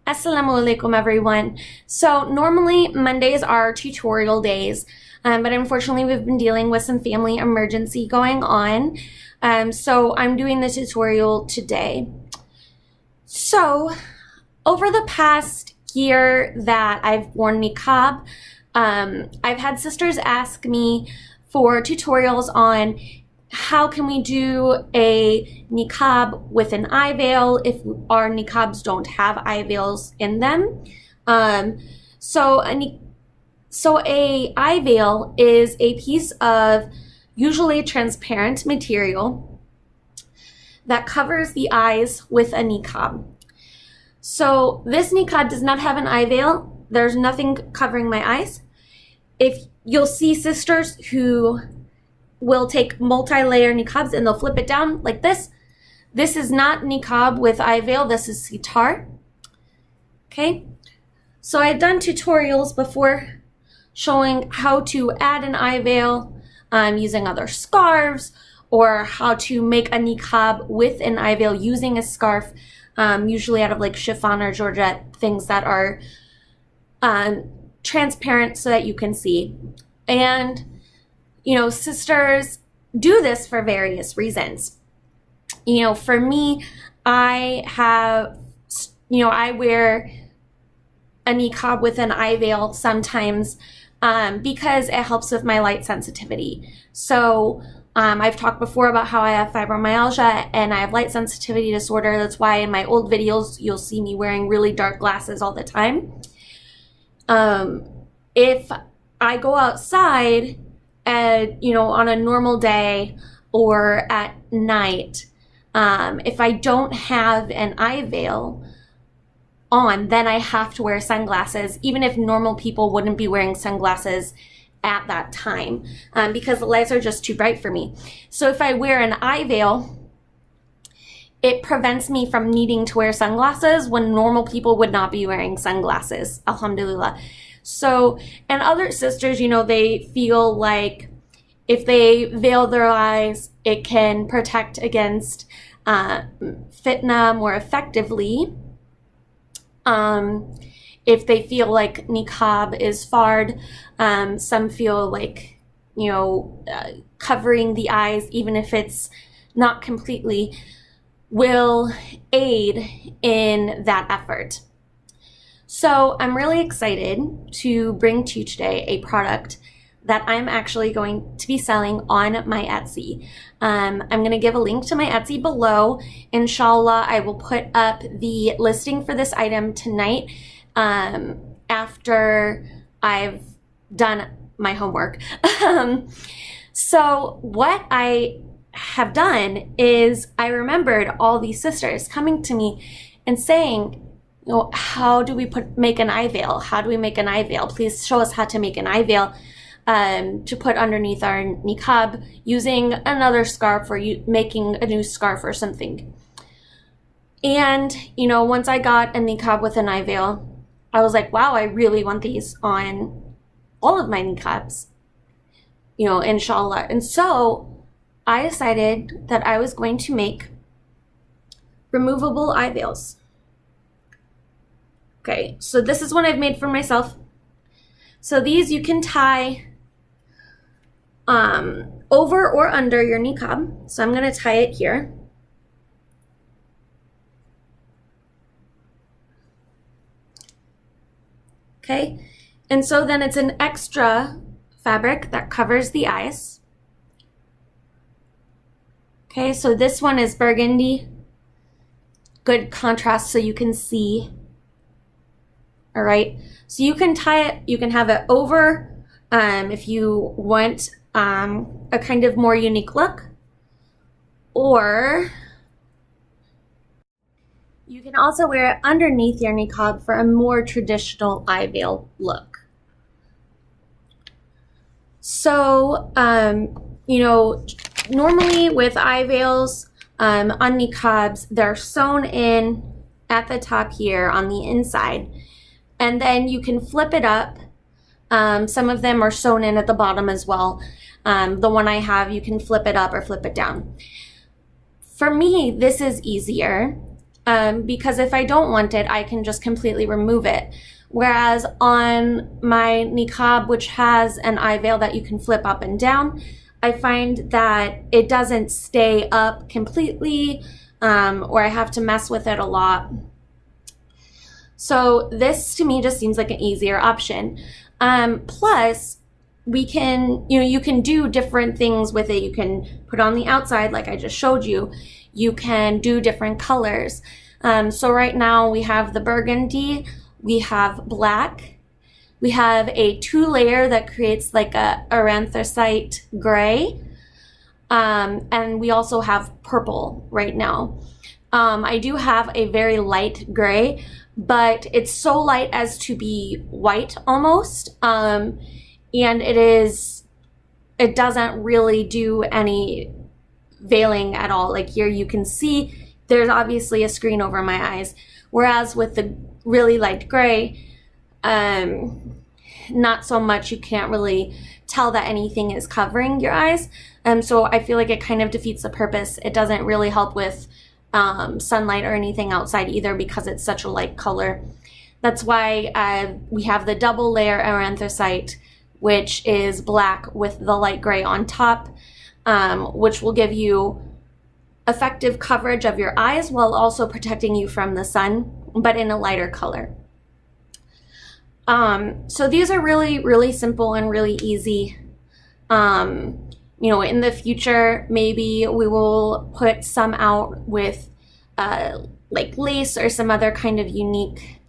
Assalamu alaikum everyone. So normally Mondays are tutorial days, but unfortunately we've been dealing with some family emergency going on. So I'm doing the tutorial today. So over the past year that I've worn niqab, I've had sisters ask me for tutorials on how can we do a niqab with an eye veil if our niqabs don't have eye veils in them. So a eye veil is a piece of usually transparent material that covers the eyes with a niqab. So this niqab does not have an eye veil. There's nothing covering my eyes. If you'll see sisters who will take multi-layer niqabs and they'll flip it down like this. This is not niqab with eye veil, this is sitar. Okay, so I've done tutorials before showing how to add an eye veil using other scarves, or how to make a niqab with an eye veil using a scarf, usually out of like chiffon or georgette, things that are transparent so that you can see. And you know, sisters do this for various reasons. You know, for me, I wear a niqab with an eye veil sometimes because it helps with my light sensitivity. So I've talked before about how I have fibromyalgia and I have light sensitivity disorder. That's why in my old videos, you'll see me wearing really dark glasses all the time. If I go outside, on a normal day or at night, if I don't have an eye veil on, then I have to wear sunglasses, even if normal people wouldn't be wearing sunglasses at that time, because the lights are just too bright for me. So if I wear an eye veil, it prevents me from needing to wear sunglasses when normal people would not be wearing sunglasses, alhamdulillah. So, and other sisters, they feel like if they veil their eyes, it can protect against fitna more effectively. If they feel like niqab is fard, some feel like, covering the eyes, even if it's not completely, will aid in that effort. So I'm really excited to bring to you today a product that I'm actually going to be selling on my Etsy. I'm going to give a link to my Etsy below. Inshallah, I will put up the listing for this item tonight after I've done my homework. So what I have done is I remembered all these sisters coming to me and saying, how do we make an eye veil? How do we make an eye veil? Please show us how to make an eye veil to put underneath our niqab using another scarf, or making a new scarf or something. And, once I got a niqab with an eye veil, I was like, wow, I really want these on all of my niqabs, inshallah. And so I decided that I was going to make removable eye veils. Okay, so this is one I've made for myself. So these you can tie over or under your niqab. So I'm going to tie it here. Okay, and so then it's an extra fabric that covers the eyes. Okay, so this one is burgundy. Good contrast so you can see. All right, so you can tie it, you can have it over if you want a kind of more unique look, or you can also wear it underneath your niqab for a more traditional eye veil look. So, normally with eye veils on niqabs, they're sewn in at the top here on the inside. And then you can flip it up. Some of them are sewn in at the bottom as well. The one I have, you can flip it up or flip it down. For me, this is easier. because if I don't want it, I can just completely remove it. Whereas on my niqab, which has an eye veil that you can flip up and down, I find that it doesn't stay up completely, or I have to mess with it a lot. So this to me just seems like an easier option. Plus, we can, you can do different things with it. You can put on the outside like I just showed you. You can do different colors. So right now we have the burgundy, we have black, we have a 2-layer that creates like a anthracite gray, and we also have purple right now. I do have a very light gray, but it's so light as to be white almost, and it doesn't really do any veiling at all. Like here you can see there's obviously a screen over my eyes, whereas with the really light gray, not so much. You can't really tell that anything is covering your eyes, so I feel like it kind of defeats the purpose. It doesn't really help with sunlight or anything outside either, because it's such a light color. That's why we have the double layer of anthracite, which is black with the light gray on top, which will give you effective coverage of your eyes while also protecting you from the sun, but in a lighter color. So these are really, really simple and really easy. In the future, maybe we will put some out with like lace or some other kind of unique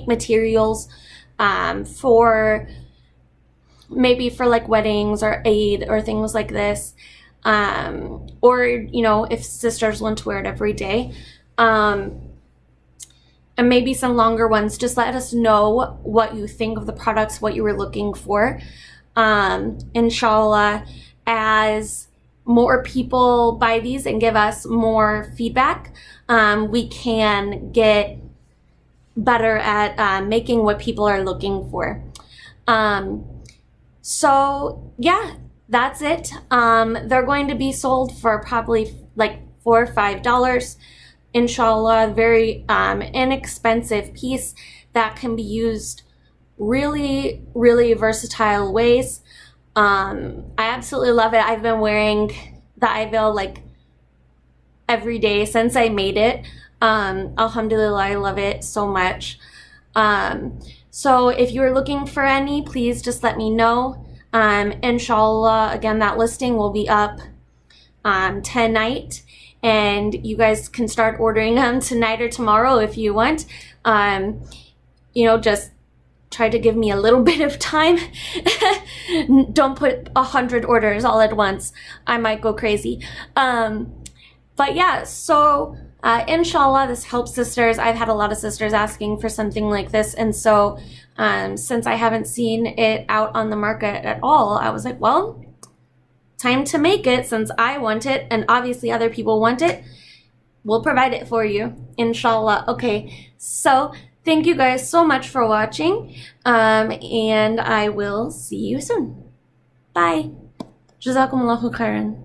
materials, for maybe for like weddings or Eid or things like this. Or, if sisters want to wear it every day. And maybe some longer ones. Just let us know what you think of the products, what you were looking for. Inshallah, as more people buy these and give us more feedback, we can get better at making what people are looking for. So yeah, that's it. They're going to be sold for probably like $4 or $5. Inshallah, very inexpensive piece that can be used really, really versatile ways. I absolutely love it. I've been wearing the Eyeveil like every day since I made it. Alhamdulillah, I love it so much. So if you're looking for any, please just let me know. Inshallah, again, that listing will be up tonight, and you guys can start ordering them tonight or tomorrow if you want. Just try to give me a little bit of time. Don't put 100 orders all at once. I might go crazy. But yeah, so inshallah, this helps sisters. I've had a lot of sisters asking for something like this, and so since I haven't seen it out on the market at all, I was like, well, time to make it since I want it, and obviously other people want it. We'll provide it for you, inshallah. Okay, so thank you guys so much for watching, and I will see you soon. Bye. Jazakumullahu khairan.